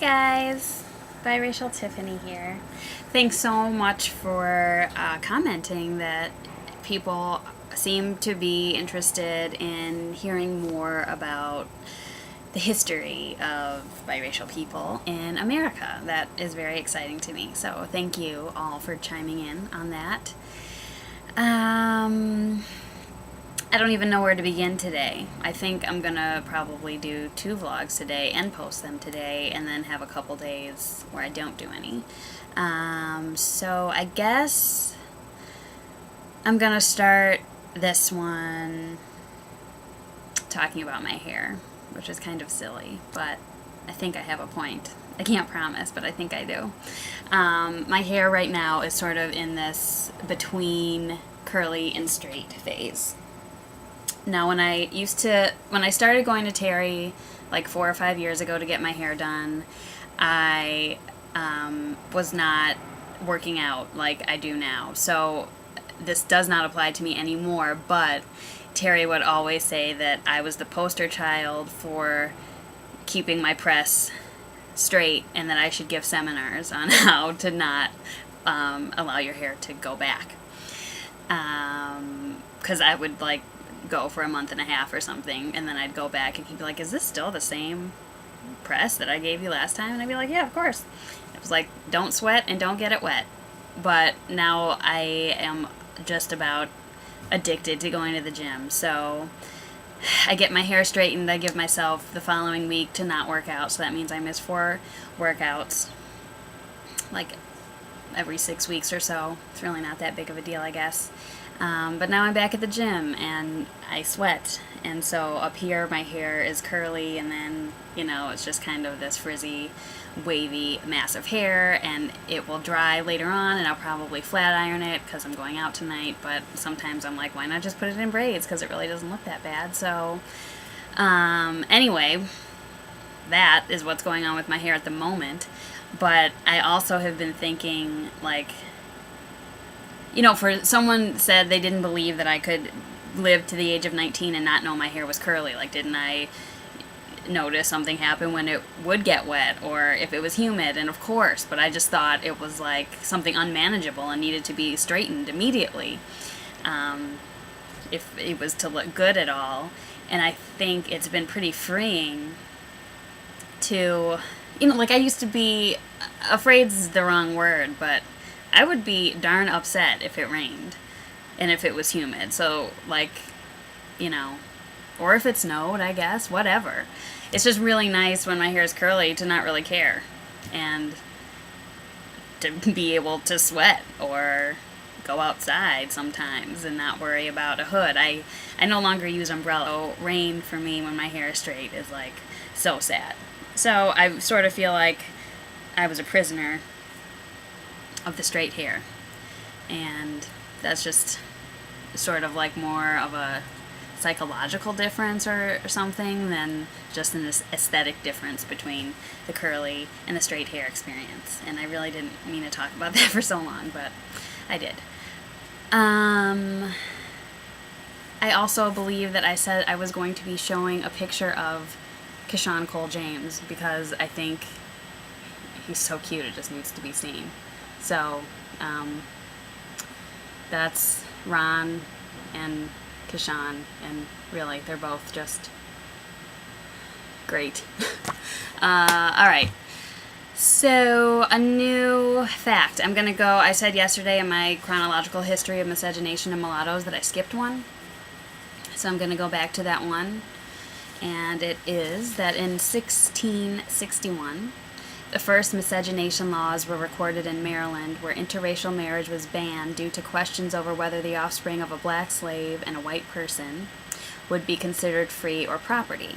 guys, biracial Tiffany here. Thanks so much for commenting that people seem to be interested in hearing more about the history of biracial people in America. That is very exciting to me. So thank you all for chiming in on that. I don't even know where to begin today. I think I'm gonna probably do 2 vlogs today and post them today, and then have a couple days where I don't do any. So I guess I'm gonna start this one talking about my hair, which is kind of silly, but I think I have a point. I can't promise, but I think I do. My hair right now is sort of in this between curly and straight phase. Now, when I started going to Terry like 4 or 5 years ago to get my hair done, I was not working out like I do now. So this does not apply to me anymore, but Terry would always say that I was the poster child for keeping my press straight, and that I should give seminars on how to not allow your hair to go back. Because I would like go for a month and a half or something, and then I'd go back and he'd be like, is this still the same press that I gave you last time? And I'd be like, yeah, of course. It was like, don't sweat and don't get it wet. But now I am just about addicted to going to the gym. So I get my hair straightened. I give myself the following week to not work out. So that means I miss 4 workouts, like every 6 weeks or so. It's really not that big of a deal, I guess. But now I'm back at the gym and I sweat. And so up here my hair is curly, and then, you know, it's just kind of this frizzy, wavy mass of hair, and it will dry later on, and I'll probably flat iron it because I'm going out tonight. But sometimes I'm like, why not just put it in braids, because it really doesn't look that bad. So anyway, that is what's going on with my hair at the moment. But I also have been thinking, like, you know, for someone said they didn't believe that I could live to the age of 19 and not know my hair was curly. Like, didn't I notice something happen when it would get wet, or if it was humid? And of course, but I just thought it was like something unmanageable and needed to be straightened immediately, if it was to look good at all. And I think it's been pretty freeing to, you know, like, I used to be, afraid is the wrong word, but I would be darn upset if it rained and if it was humid. So, like, you know, or if it snowed, I guess, whatever. It's just really nice when my hair is curly to not really care, and to be able to sweat or go outside sometimes and not worry about a hood. I no longer use umbrella. So rain for me when my hair is straight is like so sad. So I sort of feel like I was a prisoner of the straight hair, and that's just sort of like more of a psychological difference or something than just an aesthetic difference between the curly and the straight hair experience. And I really didn't mean to talk about that for so long, but I did. I also believe that I said I was going to be showing a picture of Keshawn Cole James, because I think he's so cute it just needs to be seen. So that's Ron and Keshawn, and really, they're both just great. Alright, so a new fact. I'm going to go, I said yesterday in my chronological history of miscegenation and mulattoes that I skipped one. So I'm going to go back to that one, and it is that in 1661, the first miscegenation laws were recorded in Maryland, where interracial marriage was banned due to questions over whether the offspring of a black slave and a white person would be considered free or property.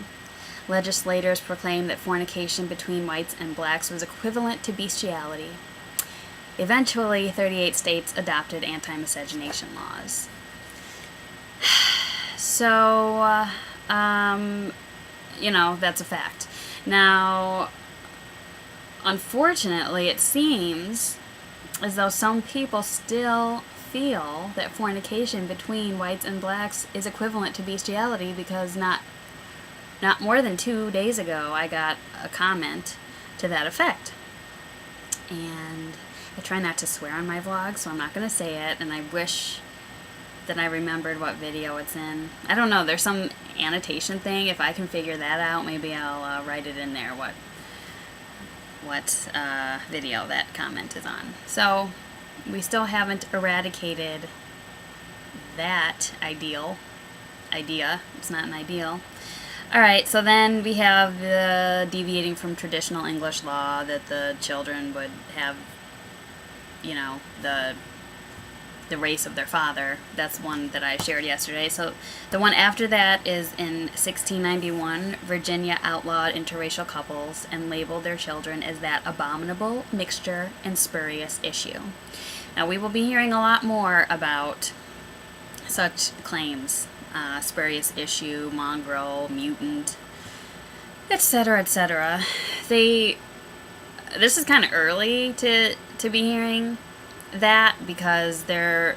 Legislators proclaimed that fornication between whites and blacks was equivalent to bestiality. Eventually, 38 states adopted anti-miscegenation laws. So, you know, that's a fact. Now, unfortunately, it seems as though some people still feel that fornication between whites and blacks is equivalent to bestiality, because not more than 2 days ago I got a comment to that effect. And I try not to swear on my vlog, so I'm not going to say it, and I wish that I remembered what video it's in. I don't know, there's some annotation thing. If I can figure that out, maybe I'll write it in there what video that comment is on. So we still haven't eradicated that idea. It's not an ideal. Alright, so then we have the deviating from traditional English law, that the children would have, you know, the race of their father. That's one that I shared yesterday. So the one after that is in 1691, Virginia outlawed interracial couples and labeled their children as that abominable mixture and spurious issue. Now we will be hearing a lot more about such claims. Spurious issue, mongrel, mutant, etc., etc. This is kind of early to be hearing that, because there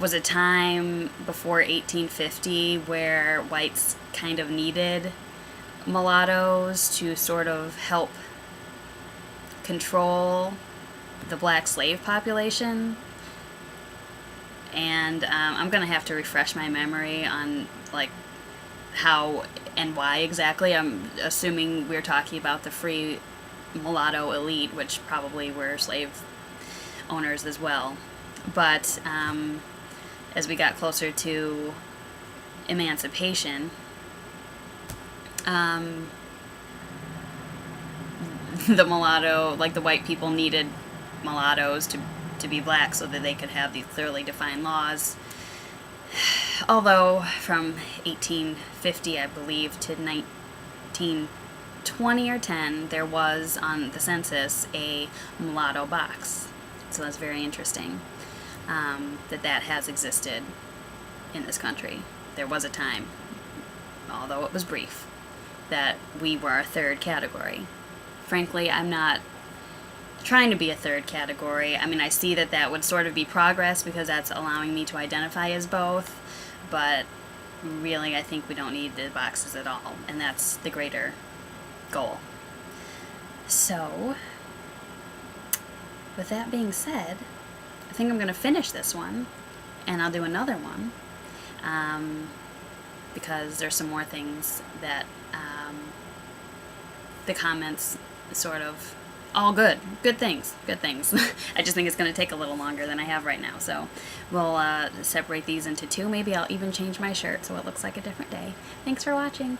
was a time before 1850 where whites kind of needed mulattoes to sort of help control the black slave population. And I'm going to have to refresh my memory on like how and why exactly. I'm assuming we're talking about the free mulatto elite, which probably were slave owners as well. But as we got closer to emancipation, the mulatto, like the white people needed mulattoes to be black so that they could have these clearly defined laws. Although from 1850, I believe, to 1920 or 10, there was on the census a mulatto box. So that's very interesting that has existed in this country. There was a time, although it was brief, that we were a third category. Frankly, I'm not trying to be a third category. I mean, I see that would sort of be progress because that's allowing me to identify as both, but really I think we don't need the boxes at all, and that's the greater goal. So, with that being said, I think I'm going to finish this one, and I'll do another one, because there's some more things that the comments sort of all good things. I just think it's going to take a little longer than I have right now, so we'll separate these into two. Maybe I'll even change my shirt so it looks like a different day. Thanks for watching.